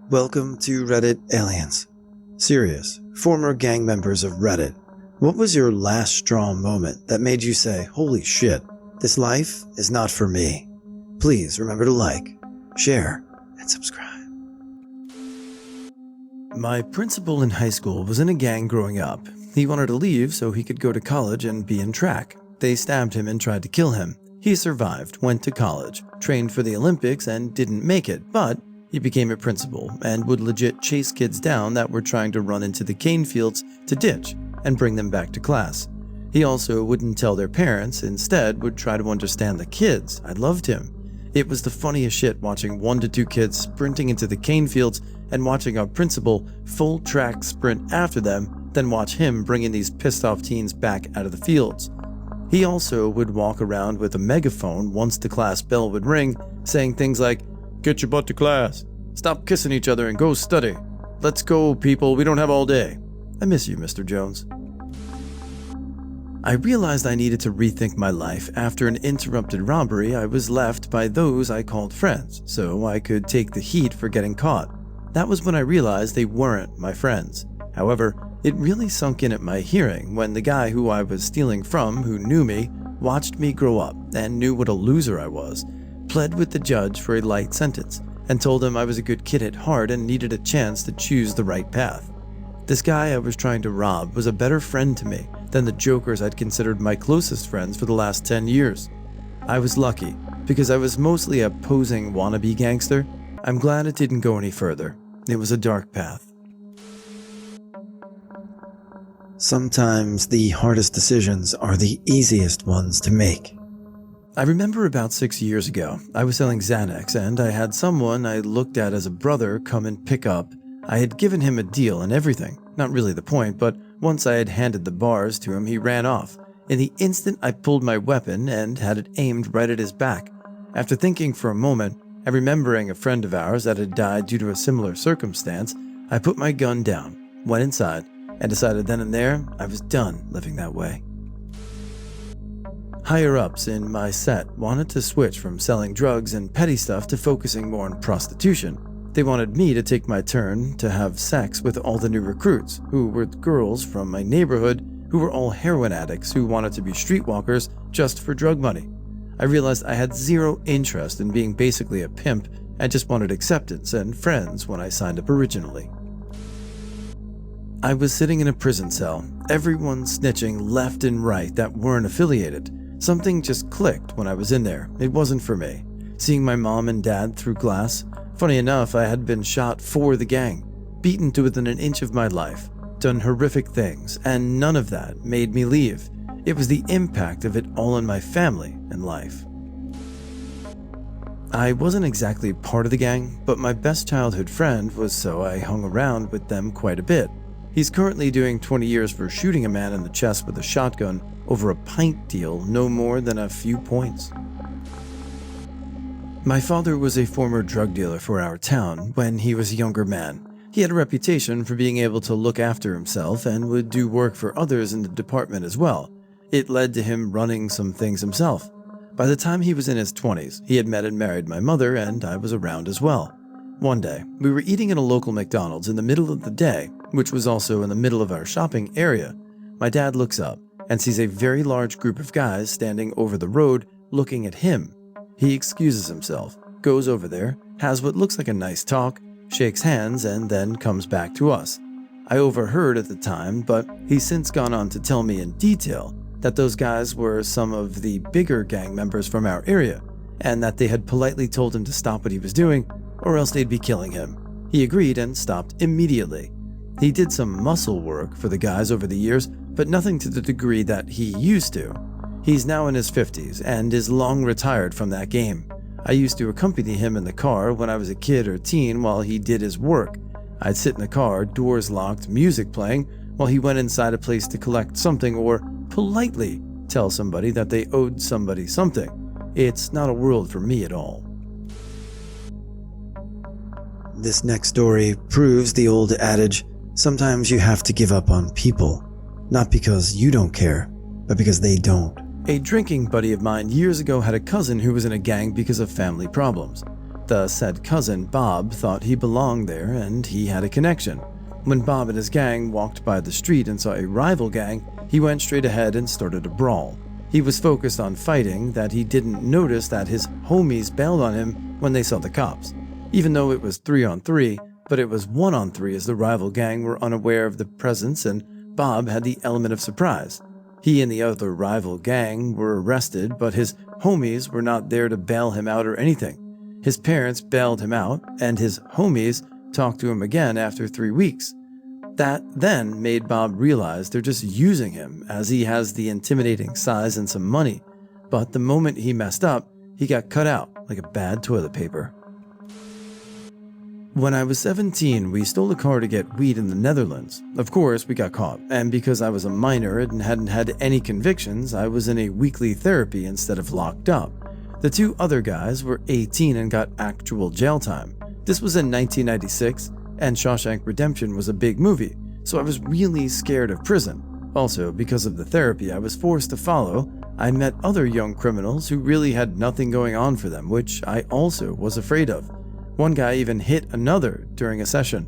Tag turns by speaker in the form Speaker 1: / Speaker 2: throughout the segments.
Speaker 1: Welcome to Reddit Aliens. Serious, former gang members of Reddit, what was your last straw moment that made you say, holy shit, this life is not for me? Please remember to like, share, and subscribe. My principal in high school was in a gang growing up. He wanted to leave so he could go to college and be in track. They stabbed him and tried to kill him. He survived, went to college, trained for the Olympics, and didn't make it, but he became a principal and would legit chase kids down that were trying to run into the cane fields to ditch and bring them back to class. He also wouldn't tell their parents, instead would try to understand the kids. I loved him. It was the funniest shit watching 1 to 2 kids sprinting into the cane fields and watching our principal full track sprint after them, then watch him bringing these pissed off teens back out of the fields. He also would walk around with a megaphone once the class bell would ring, saying things like, "Get your butt to class. Stop kissing each other and go study. Let's go, people. We don't have all day." I miss you, Mr. Jones. I realized I needed to rethink my life after an interrupted robbery. I was left by those I called friends, so I could take the heat for getting caught. That was when I realized they weren't my friends. However, it really sunk in at my hearing when the guy who I was stealing from, who knew me, watched me grow up and knew what a loser I was, pled with the judge for a light sentence, and told him I was a good kid at heart and needed a chance to choose the right path. This guy I was trying to rob was a better friend to me than the jokers I'd considered my closest friends for the last 10 years. I was lucky, because I was mostly a posing wannabe gangster. I'm glad it didn't go any further. It was a dark path. Sometimes the hardest decisions are the easiest ones to make. I remember about 6 years ago, I was selling Xanax and I had someone I looked at as a brother come and pick up. I had given him a deal and everything. Not really the point, but once I had handed the bars to him, he ran off. In the instant, I pulled my weapon and had it aimed right at his back. After thinking for a moment, and remembering a friend of ours that had died due to a similar circumstance, I put my gun down, went inside, and decided then and there I was done living that way. Higher-ups in my set wanted to switch from selling drugs and petty stuff to focusing more on prostitution. They wanted me to take my turn to have sex with all the new recruits, who were girls from my neighborhood who were all heroin addicts who wanted to be streetwalkers just for drug money. I realized I had zero interest in being basically a pimp and just wanted acceptance and friends when I signed up originally. I was sitting in a prison cell, everyone snitching left and right that weren't affiliated. Something just clicked when I was in there. It wasn't for me. Seeing my mom and dad through glass. Funny enough, I had been shot for the gang, beaten to within an inch of my life, done horrific things, and none of that made me leave. It was the impact of it all on my family and life. I wasn't exactly part of the gang, but my best childhood friend was, so I hung around with them quite a bit. He's currently doing 20 years for shooting a man in the chest with a shotgun over a pint deal, no more than a few points. My father was a former drug dealer for our town when he was a younger man. He had a reputation for being able to look after himself and would do work for others in the department as well. It led to him running some things himself. By the time he was in his 20s, he had met and married my mother, and I was around as well. One day, we were eating at a local McDonald's in the middle of the day, which was also in the middle of our shopping area. My dad looks up and sees a very large group of guys standing over the road looking at him. He excuses himself, goes over there, has what looks like a nice talk, shakes hands, and then comes back to us. I overheard at the time, but he's since gone on to tell me in detail that those guys were some of the bigger gang members from our area, and that they had politely told him to stop what he was doing, or else they'd be killing him. He agreed and stopped immediately. He did some muscle work for the guys over the years, but nothing to the degree that he used to. He's now in his 50s and is long retired from that game. I used to accompany him in the car when I was a kid or teen while he did his work. I'd sit in the car, doors locked, music playing, while he went inside a place to collect something or politely tell somebody that they owed somebody something. It's not a world for me at all. This next story proves the old adage, sometimes you have to give up on people, not because you don't care, but because they don't. A drinking buddy of mine years ago had a cousin who was in a gang because of family problems. The said cousin, Bob, thought he belonged there and he had a connection. When Bob and his gang walked by the street and saw a rival gang, he went straight ahead and started a brawl. He was focused on fighting that he didn't notice that his homies bailed on him when they saw the cops. Even though it was 3-on-3, but it was 1-on-3 as the rival gang were unaware of the presence and Bob had the element of surprise. He and the other rival gang were arrested, but his homies were not there to bail him out or anything. His parents bailed him out, and his homies talked to him again after 3 weeks. That then made Bob realize they're just using him as he has the intimidating size and some money. But the moment he messed up, he got cut out like a bad toilet paper. When I was 17, we stole a car to get weed in the Netherlands. Of course, we got caught, and because I was a minor and hadn't had any convictions, I was in a weekly therapy instead of locked up. The 2 other guys were 18 and got actual jail time. This was in 1996, and Shawshank Redemption was a big movie, so I was really scared of prison. Also, because of the therapy I was forced to follow, I met other young criminals who really had nothing going on for them, which I also was afraid of. One guy even hit another during a session.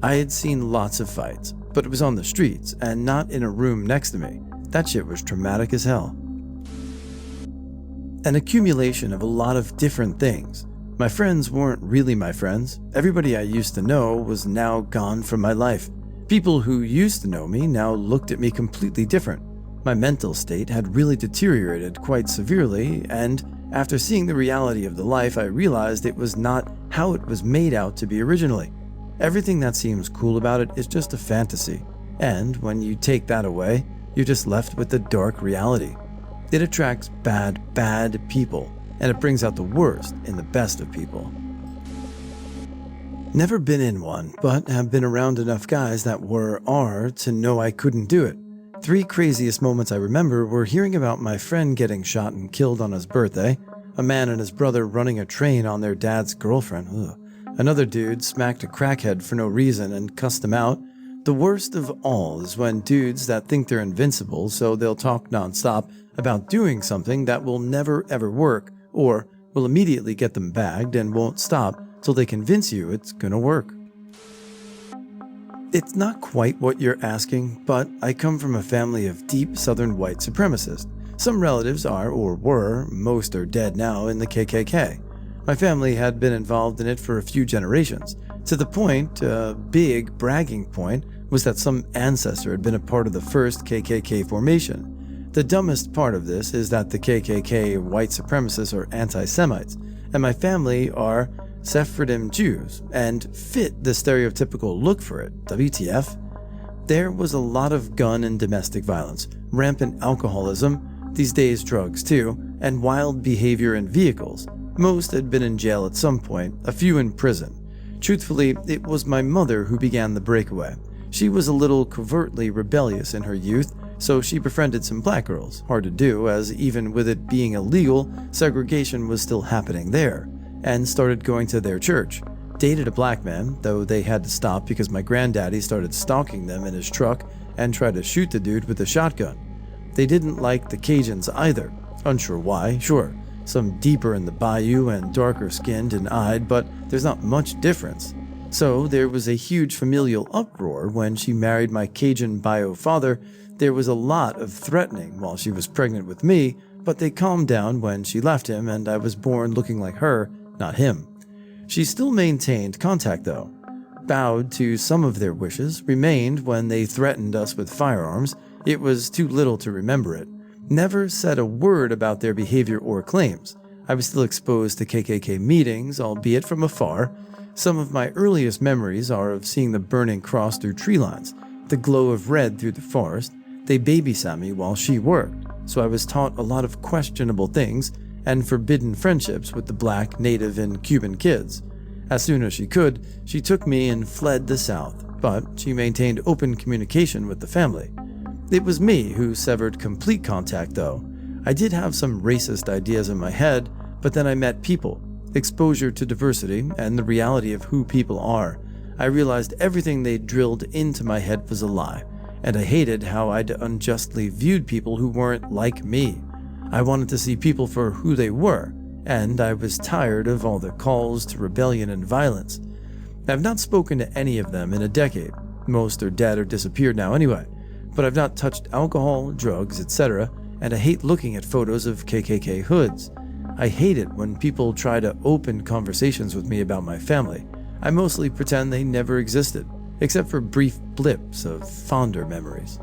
Speaker 1: I had seen lots of fights, but it was on the streets and not in a room next to me. That shit was traumatic as hell. An accumulation of a lot of different things. My friends weren't really my friends. Everybody I used to know was now gone from my life. People who used to know me now looked at me completely different. My mental state had really deteriorated quite severely, and after seeing the reality of the life, I realized it was not how it was made out to be originally. Everything that seems cool about it is just a fantasy, and when you take that away, you're just left with the dark reality. It attracts bad people, and it brings out the worst in the best of people. Never been in one, but have been around enough guys that are to know I couldn't do it. 3 craziest moments I remember were hearing about my friend getting shot and killed on his birthday, a man and his brother running a train on their dad's girlfriend, another dude smacked a crackhead for no reason and cussed him out. The worst of all is when dudes that think they're invincible, so they'll talk nonstop about doing something that will never ever work, or will immediately get them bagged and won't stop till they convince you it's gonna work. It's not quite what you're asking, but I come from a family of deep Southern white supremacists. Some relatives are, or were, most are dead now, in the KKK. My family had been involved in it for a few generations, to the point, a big bragging point, was that some ancestor had been a part of the first KKK formation. The dumbest part of this is that the KKK white supremacists are anti-Semites, and my family are Sephardim Jews, and fit the stereotypical look for it, WTF. There was a lot of gun and domestic violence, rampant alcoholism, these days drugs too, and wild behavior in vehicles. Most had been in jail at some point, a few in prison. Truthfully, it was my mother who began the breakaway. She was a little covertly rebellious in her youth, so she befriended some black girls, hard to do as even with it being illegal, segregation was still happening there, and started going to their church. Dated a black man, though they had to stop because my granddaddy started stalking them in his truck and tried to shoot the dude with a shotgun. They didn't like the Cajuns either, unsure why, sure. Some deeper in the bayou and darker skinned and eyed, but there's not much difference. So there was a huge familial uproar when she married my Cajun bio father. There was a lot of threatening while she was pregnant with me, but they calmed down when she left him and I was born looking like her, not him. She still maintained contact though, bowed to some of their wishes, remained when they threatened us with firearms. It was too little to remember it. Never said a word about their behavior or claims. I was still exposed to KKK meetings, albeit from afar. Some of my earliest memories are of seeing the burning cross through tree lines, the glow of red through the forest. They babysat me while she worked, so I was taught a lot of questionable things and forbidden friendships with the black, native, and Cuban kids. As soon as she could, she took me and fled the South, but she maintained open communication with the family. It was me who severed complete contact though. I did have some racist ideas in my head, but then I met people, exposure to diversity, and the reality of who people are. I realized everything they drilled into my head was a lie, and I hated how I'd unjustly viewed people who weren't like me. I wanted to see people for who they were, and I was tired of all the calls to rebellion and violence. I've not spoken to any of them in a decade. Most are dead or disappeared now anyway, but I've not touched alcohol, drugs, etc., and I hate looking at photos of KKK hoods. I hate it when people try to open conversations with me about my family. I mostly pretend they never existed, except for brief blips of fonder memories.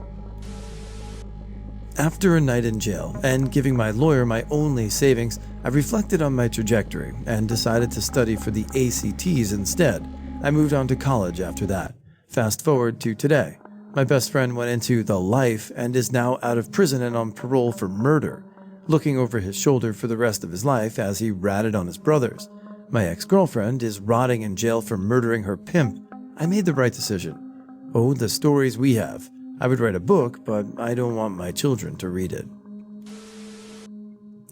Speaker 1: After a night in jail and giving my lawyer my only savings, I reflected on my trajectory and decided to study for the ACTs instead. I moved on to college after that. Fast forward to today. My best friend went into the life and is now out of prison and on parole for murder, looking over his shoulder for the rest of his life as he ratted on his brothers. My ex-girlfriend is rotting in jail for murdering her pimp. I made the right decision. Oh, the stories we have. I would write a book, but I don't want my children to read it.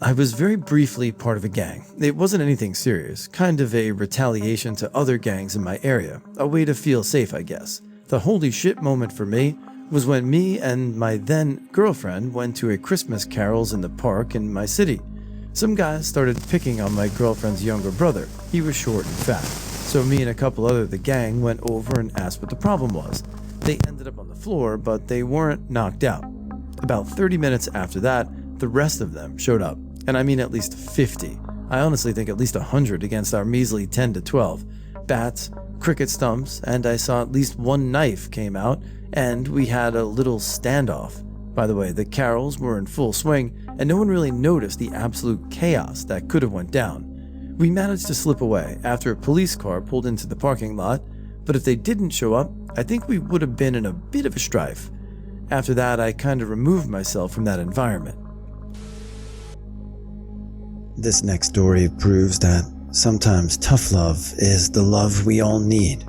Speaker 1: I was very briefly part of a gang. It wasn't anything serious, kind of a retaliation to other gangs in my area, a way to feel safe, I guess. The holy shit moment for me was when me and my then girlfriend went to a Christmas carols in the park in my city. Some guys started picking on my girlfriend's younger brother. He was short and fat, so me and a couple other of the gang went over and asked what the problem was. They ended up on the floor, but they weren't knocked out. About 30 minutes after that, the rest of them showed up. And I mean at least 50. I honestly think at least 100 against our measly 10 to 12. Bats, cricket stumps, and I saw at least one knife came out, and we had a little standoff. By the way, the carols were in full swing, and no one really noticed the absolute chaos that could have went down. We managed to slip away after a police car pulled into the parking lot, but if they didn't show up, I think we would have been in a bit of a strife. After that, I kind of removed myself from that environment. This next story proves that sometimes tough love is the love we all need.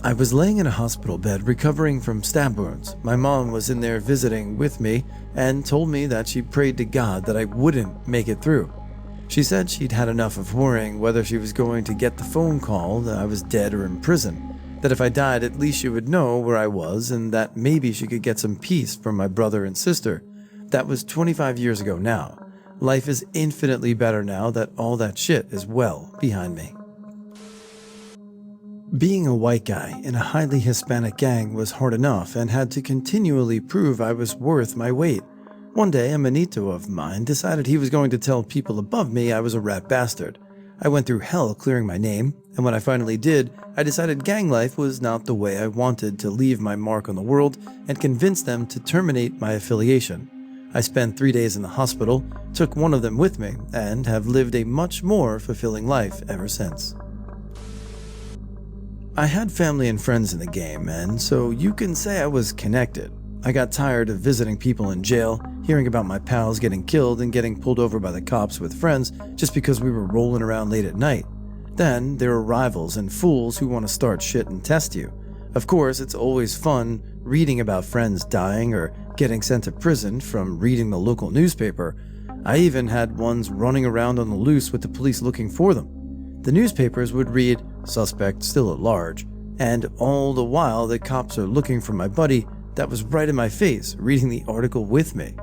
Speaker 1: I was laying in a hospital bed recovering from stab wounds. My mom was in there visiting with me and told me that she prayed to God that I wouldn't make it through. She said she'd had enough of worrying whether she was going to get the phone call that I was dead or in prison, that if I died at least she would know where I was and that maybe she could get some peace from my brother and sister. That was 25 years ago now. Life is infinitely better now that all that shit is well behind me. Being a white guy in a highly Hispanic gang was hard enough and had to continually prove I was worth my weight. One day, a manito of mine decided he was going to tell people above me I was a rat bastard. I went through hell clearing my name, and when I finally did, I decided gang life was not the way I wanted to leave my mark on the world and convinced them to terminate my affiliation. I spent 3 days in the hospital, took one of them with me, and have lived a much more fulfilling life ever since. I had family and friends in the game, and so you can say I was connected. I got tired of visiting people in jail, hearing about my pals getting killed and getting pulled over by the cops with friends just because we were rolling around late at night. Then there are rivals and fools who want to start shit and test you. Of course, it's always fun reading about friends dying or getting sent to prison from reading the local newspaper. I even had ones running around on the loose with the police looking for them. The newspapers would read, "Suspect still at large," and all the while the cops are looking for my buddy that was right in my face reading the article with me.